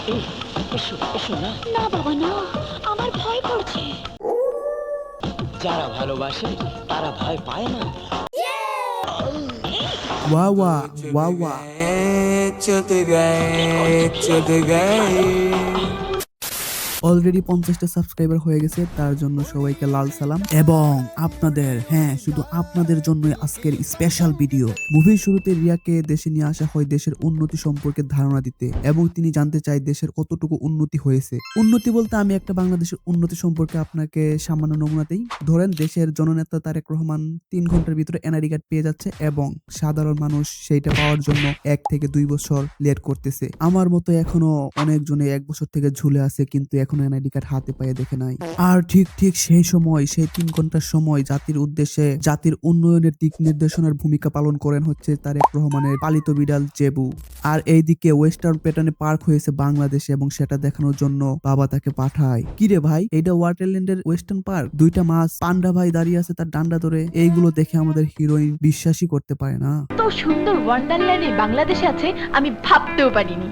এই, এসো এসো না। না বাবা না, আমার ভয় করছে। যারা ভালোবাসে তারা ভয় পায় না। वाह वाह वाह वाह चुत गए অলরেডি 50টা সাবস্ক্রাইবার হয়ে গেছে, তার জন্য সবাইকে লাল সালাম। এবং আপনাদের, হ্যাঁ শুধু আপনাদের জন্যই আজকের স্পেশাল ভিডিও। মুভির শুরুতে রিয়াকে দেশে নিয়ে আসা হয় দেশের উন্নতি সম্পর্কে ধারণা দিতে, এবং তিনি জানতে চায় দেশের কতটুকু উন্নতি হয়েছে। উন্নতি বলতে আমি একটা বাংলাদেশের উন্নতি সম্পর্কে আপনাকে সামান্য নমুনাতেই ধরেন, দেশের জননেতা তারেক রহমান 3 ঘন্টার ভিতরে এনআইডি কার্ড পেয়ে যাচ্ছে, এবং সাধারণ মানুষ সেইটা পাওয়ার জন্য 1 থেকে 2 বছর লেট করতেছে। আমার মতো এখনো অনেকজনে 1 বছর থেকে ঝুলে আছে, কিন্তু এখনো এনআইডি কার্ড হাতে পায়ে দেখে নাই। আর ঠিক সেই সময়, সেই 3 ঘন্টার সময় জাতির উদ্দেশ্যে, জাতির উন্নয়নের দিক নির্দেশনার ভূমিকা পালন করেন হচ্ছে তারেক রহমানের পালিত বিড়াল জেবু। আর এইদিকে ওয়েস্টার্ন প্যাটার্নে পার্ক হয়েছে বাংলাদেশে, এবং সেটা দেখানোর জন্য বাবা তাকে পাঠায়। কিরে ভাই, এইটা ওয়াটারল্যান্ডের ওয়েস্টার্ন পার্ক? 2টা মাছ, পান্ডা ভাই দাঁড়িয়ে আছে তার ডান্ডা ধরে। এইগুলো দেখে আমাদের হিরোইন বিশ্বাসই করতে পারে না। তো সুন্দর ওয়ান্ডারল্যান্ডে বাংলাদেশে আছে আমি ভাবতেও পারিনি।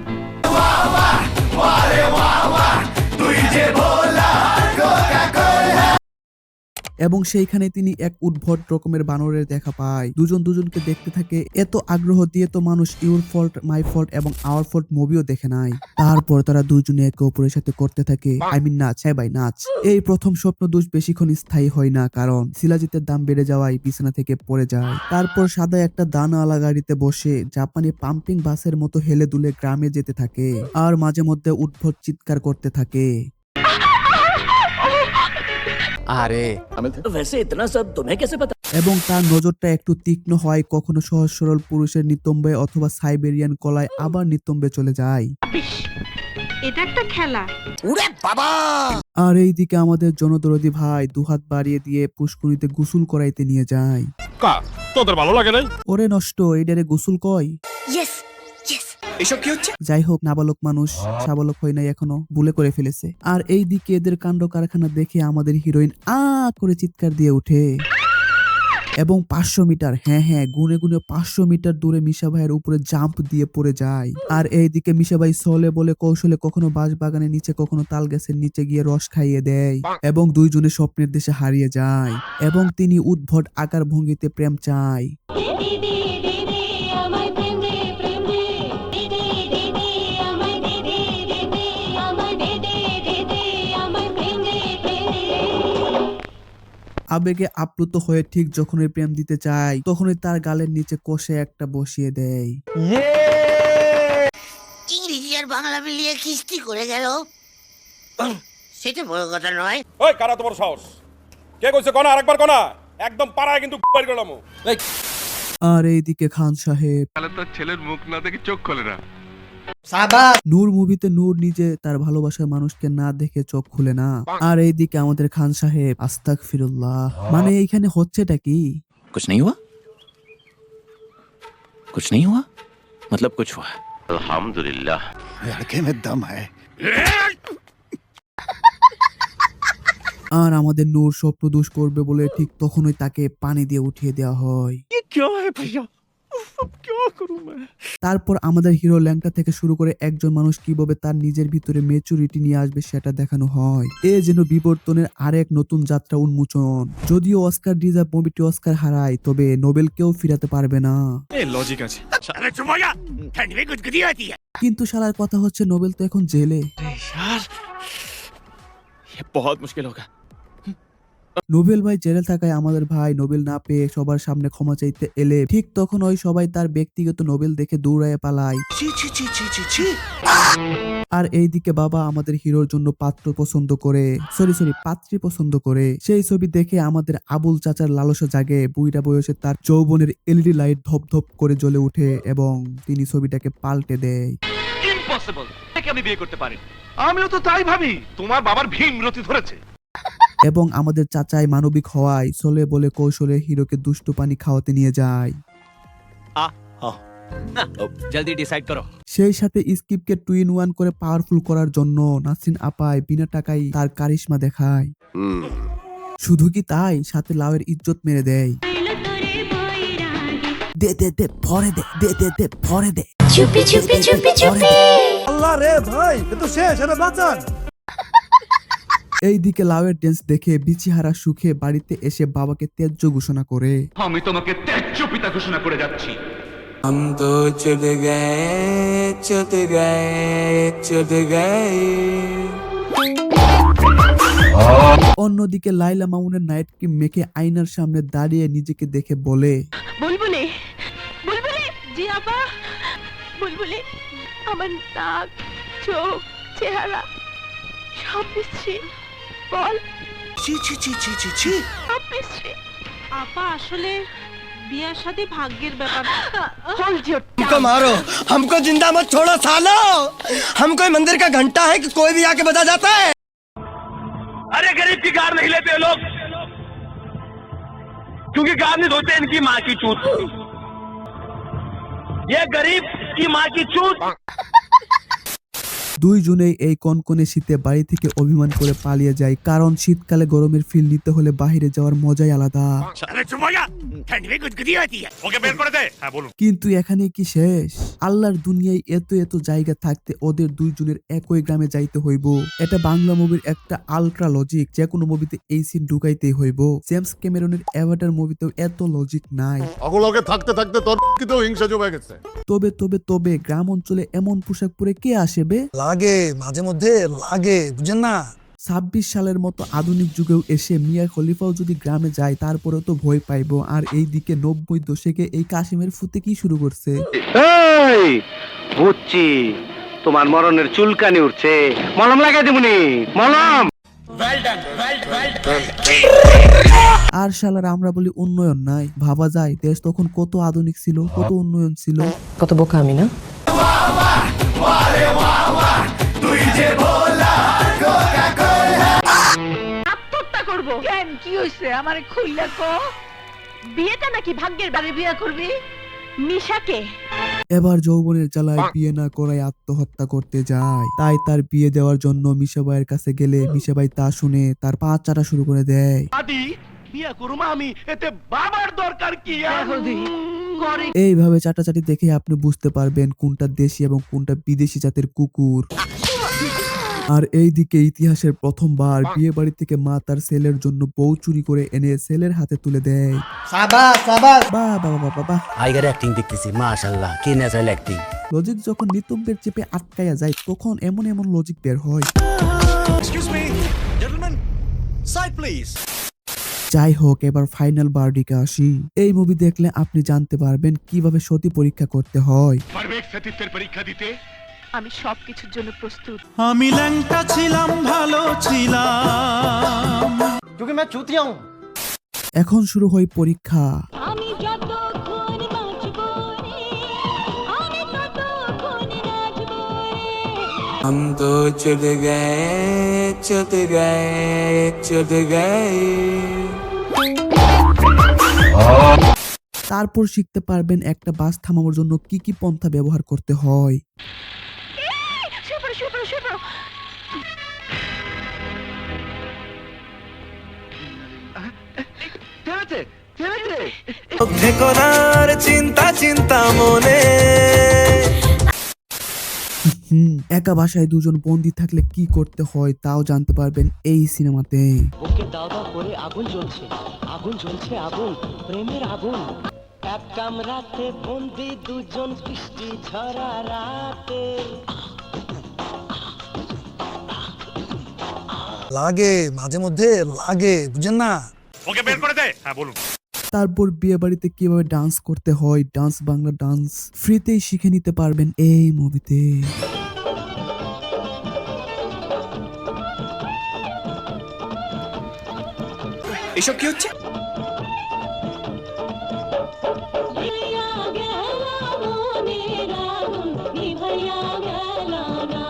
এবং সেইখানে তিনি এক উদ্ভট রকমের বানরের দেখা পায়। দুজন দুজনকে দেখতে থাকে। এত আগ্রহ দিয়ে তো মানুষ ইউর ফল্ট, মাই ফল্ট এবং আওয়ার ফল্ট মুভিও দেখে নাই। তারপর তারা দুজনে একে অপরের সাথে করতে থাকে নাচ। হ্যাঁ ভাই, নাচ। এই প্রথম স্বপ্ন দোষ বেশিক্ষণ স্থায়ী হয় না, কারণ শিলাজিতের দাম বেড়ে যাওয়ায় বিছানা থেকে পড়ে যায়। তারপর সাদা একটা দানাওয়ালা গাড়িতে বসে জাপানি পাম্পিং বাসের মতো হেলে দুলে গ্রামে যেতে থাকে, আর মাঝে মধ্যে উদ্ভট চিৎকার করতে থাকে। अरे वैसे इतना सब तुम्हें कैसे पता? এবং তার নজরটা একটু তীক্ষ্ণ হয়, কখনো সহজ সরল পুরুষের নিতম্বে অথবা সাইবেরিয়ান কলায় আবার নিতম্বে চলে যায়। এটা একটা খেলা। আর এইদিকে আমাদের জনদরদি ভাই দুহাত বাড়িয়ে দিয়ে পুষ্করিতে গোসল করাইতে নিয়ে যায়। তোদের ভালো লাগে নাই? ওরে নষ্ট, এইটারে গোসল কয়। এসব কি হচ্ছে? যাই হোক, নাবালক মানুষ, সাবালক হয় নাই এখনো, ভুলে করে ফেলেছে। আর এইদিকে এদের কাণ্ড কারখানা দেখে আমাদের হিরোইন করে চিৎকার দিয়ে উঠে। এবং 500 মিটার, হ্যাঁ গুনে গুনে 500 মিটার দূরে মিশা ভাইয়ের উপরে জাম্প দিয়ে পড়ে যায়। আর এইদিকে মিশা ভাই সলে বলে কৌশলে কখনো বাঁশ বাগানের নিচে, কখনো তাল গাছের নিচে গিয়ে রস খাইয়ে দেয়, এবং দুইজনে স্বপ্নের দেশে হারিয়ে যায়। এবং তিনি উদ্ভট আকার ভঙ্গিতে প্রেম চায়। আবেগে আপ্লুত হয়ে ঠিক যখনই প্রেম দিতে চায়, তখনই তার গালের নিচে কষে একটা বসিয়ে দেয়। ইংরেজি আর বাংলা মিলিয়ে কিস্তি করে গেল, সেটা বড় কথা নয়। ওই কারা তোমার সাহস? কে কইছে কোনা? আরেকবার কোনা, একদম পাড়ায় কিন্তু বাইর করলাম। আর এইদিকে খান সাহেব, তাহলে তোর ছেলের মুখ না দেখে চোখ খোলে না। নূর মুভিতে নূর নিজে তার ভালোবাসার মানুষকে না দেখে চোখ খুলে না। আর এইদিকে আমাদের খান সাহেব, আস্তাগফিরুল্লাহ, মানে এইখানে হচ্ছেটা কি? कुछ नहीं हुआ? कुछ नहीं हुआ? मतलब कुछ हुआ? अल्हम्दुलिल्लाह। लड़के में दम है। আর আমাদের নূর স্বপ্ন দোষ করবে বলে ঠিক তখনই তাকে পানি দিয়ে উঠিয়ে দেওয়া হয়। তারপর আমাদের হিরো ল্যাংটা থেকে শুরু করে একজন মানুষ কিভাবে তার নিজের ভিতরে ম্যাচুরিটি নিয়ে আসবে সেটা দেখানো হয়। এ যেন বিবর্তনের আরেক নতুন যাত্রা উন্মোচন। যদিও অস্কার ডিজার্ভ মুভিটি অস্কার হারায়, তবে নোবেল কেউ ফিরাতে পারবে না। লজিক আছে। কিন্তু শালার কথা হচ্ছে, নোবেল তো এখন জেলে। यार ये बहुत मुश्किल होगा। নোবেল ভাই জেলে থাকায় আমাদের ভাই নোবেল না পেয়ে সবার সামনে ক্ষমা চাইতে এলে ঠিক তখন ওই সবাই তার ব্যক্তিগত নোবেল দেখে দৌড়ায় পালায়। আর এইদিকে বাবা আমাদের হিরোর জন্য পাত্রী পছন্দ করে। সেই ছবি দেখে আমাদের আবুল চাচার লালসা জাগে। বুইড়া বয়সে তার যৌবনের এলইডি লাইট ধপ ধপ করে জ্বলে ওঠে, এবং তিনি ছবিটাকে পাল্টে দেয়। ইম্পসিবল, একে আমি বিয়ে করতে পারি। আমিও তো তাই ভাবি। তোমার বাবার ভীমরতি ধরেছে। এবং আমাদের চাচাই মানবিক হওয়ায় চলে বলে কৌশলে হিরোকে দুষ্টু পানি খাওয়াতে নিয়ে যায়। जल्दी डिसाइड करो। সেই সাথে স্কিপকে 2-in-1 করে পাওয়ারফুল করার জন্য নাসরিন আপায় বিনা টাকায় তার কারিশমা দেখায়। শুধু কি তাই, সাথে লাউয়ের ইজ্জত মেরে দেয়। দে ভরে দে চুপি চুপি চুপি চুপি এইদিকে লাউয়ের ড্যান্স দেখে বিচিহারা সুখে বাড়িতে এসে বাবাকে ত্যায্য ঘোষণা করে। আমি তোমাকে ত্যায্য পিতা ঘোষণা করে যাচ্ছি। অন্যদিকে লাইলা মামুনের নাইট ক্রিম মেখে আয়নার সামনে দাঁড়িয়ে নিজেকে দেখে বলে, বুলবুলি বুলবুলি জি আপা বুলবুলি আমার নাক চোখ চেহারা সব মিশ্রি বল সব মিশ্রি আপা আসলে বিয়ার সাথে ভাগ্যের ব্যাপার হোল্ড ইওর हमको मारो, हमको जिंदा मत छोड़ो सालो। हम कोई मंदिर का घंटा है कि कोई भी आके बजा जाता है। अरे गरीब की गार नहीं लेते लोग, क्योंकि गार नहीं धोते इनकी माँ की चूत। ये गरीब की माँ की चूत। দুইজনেই এই কনকনে শীতে বাড়ি থেকে অভিমান করে পালিয়ে যায়, কারণ শীতকালে গরমের ফিল নিতে হলে বাইরে যাওয়ার মজাই আলাদা। ওকে বের করে দে। হ্যাঁ বলুন। কিন্তু এখানে কি শেষ? আল্লাহর দুনিয়ায় এত এত জায়গা থাকতে ওদের দুইজনের একই গ্রামে যাইতে হইব। এটা বাংলা মুভির একটা আলট্রা লজিক, যে কোনো মুভিতে এই সিন ঢুকাইতেই হইব। জেমস ক্যামেরনের অ্যাভাটার মুভিতেও এত লজিক নাই। অগলকে থাকতে থাকতে তোর কিতেও হিংসা জমে গেছে। তবে তবে তবে গ্রাম অঞ্চলে এমন পোশাক পরে কে আসবে? लागे माझे मध्य लागे बुझेन ना। 26 সালের মতো আধুনিক যুগেও এসে মিয়া খলিফাও যদি গ্রামে যায় তারপরেও তো ভয় পাইবো। আর এইদিকে 90 দশকে এই কাশিমের ফুতে কি শুরু করছে? বুঝছি, তোমার মরণের চুলকানি উঠছে, মলম লাগাই দেবনি, মলম। আর শালার আমরা বলি উন্নয়ন নাই। ভাবা যায় দেশ তখন কত আধুনিক ছিল, কত উন্নয়ন ছিল। কত বোকা আমি না? আত্মহত্যা করব কেন? কি হইছে আমারে খুইলা কো। বিয়েটা নাকি ভাগ্যের বাড়ি বিয়ে করবি? মিশাকে এবার যৌবনের জ্বালায় বিয়ে না করায় আত্মহত্যা করতে যায়। তাই তার বিয়ে দেওয়ার জন্য মিশাবাইয়ের কাছে গেলে মিশাবাই তা শুনে তার পা চাটা শুরু করে দেয়। আদি বিয়া করুম আমি, এতে বাবার দরকার কি? এইভাবে চাটাচাটি দেখে আপনি বুঝতে পারবেন কোনটা দেশি এবং কোনটা বিদেশি জাতের কুকুর। আর এইদিকে ইতিহাসের প্রথমবার বিয়ে বাড়ি থেকে মা তার ছেলের জন্য বউ চুরি করে এনে ছেলের হাতে তুলে দেয়। शाबाश शाबाश। বাহ বাহ বাহ বাহ বাহ। টাইগার অ্যাক্টিং দেখতেছি, মাশাআল্লাহ, কি ন্যাচারাল অ্যাক্টিং। লজিক যখন নিতম্বের চেপে আটকায়া যায় তখন এমন এমন লজিক বের হয়। Excuse me, gentlemen, side please. যাই হোক, এবার ফাইনাল বার্ডিকে আসি। এই মুভি দেখলে আপনি জানতে পারবেন কিভাবে সতী পরীক্ষা করতে হয়। পারবে সতীত্বের পরীক্ষা দিতে? আমি সবকিছুর জন্য প্রস্তুত। আমি ল্যাংটা ছিলাম ভালো ছিলাম क्योंकि मैं चूतिया हूं। এখন শুরু হয় পরীক্ষা। আমি যতক্ষণ বাঁচব রে আমি ততক্ষণ নাচব রে। हम तो चुद गए তারপর শিখতে পারবেন একটা বাস থামানোর জন্য কি কি পন্থা ব্যবহার করতে হয়। চিন্তা চিন্তা মনে। একা বাসায় দুজন বন্দী থাকলে কি করতে হয় তাও জানতে পারবেন এই সিনেমাতে। বুকে দাও দাও করে আগুন জ্বলছে, আগুন জ্বলছে, আগুন, প্রেমের আগুন। এক কামরাতে বন্দি দুজন, বৃষ্টি ঝরা রাতে। लागे माझे मध्य लागे बुझेन ना। ওকে বের করে দে। হ্যাঁ বলুন। তারপর বিয়ে বাড়িতে কিভাবে ডান্স করতে হয়, ডান্স বাংলা ডান্স ফ্রিতেই শিখে নিতে পারবেন এই মুভিতে। এসব কি হচ্ছে? নিভাইয়া গেল মনের আগুন, নিভাইয়া গেল না।